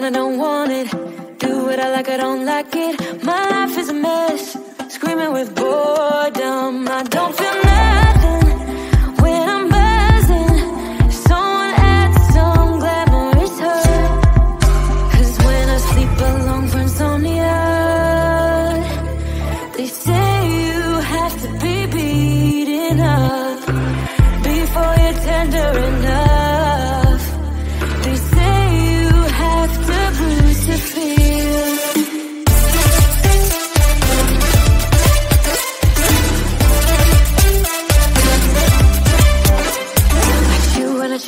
I don't want it. Do what I like, I don't like it. My life is a mess, screaming with boredom. I don't feel nothing when I'm buzzing. Someone add some glamorous hurt. 'Cause when I sleep alone for insomnia, they say you have to be beaten up before you're tender enough. They say you have to bruise to feel.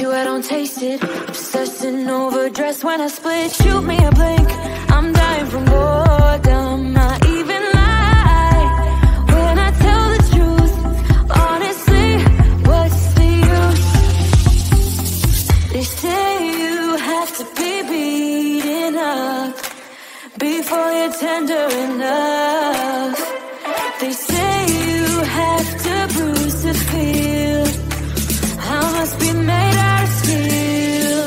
I don't taste it. Obsessing over dress when I split. Shoot me a blink, I'm dying from boredom. I even lie when I tell the truth. Honestly, what's the use? They say you have to be beaten up before you're tender enough. They say you have to bruise to feel. I must be made out of steel.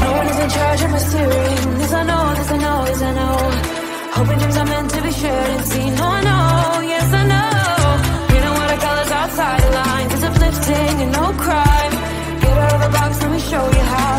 No one is in charge of my steering. This I know, this I know, this I know. Hoping dreams are meant to be shared and seen. No, I know, yes I know. Outside the lines, it's uplifting and no crime. Get out of the box, let me show you how.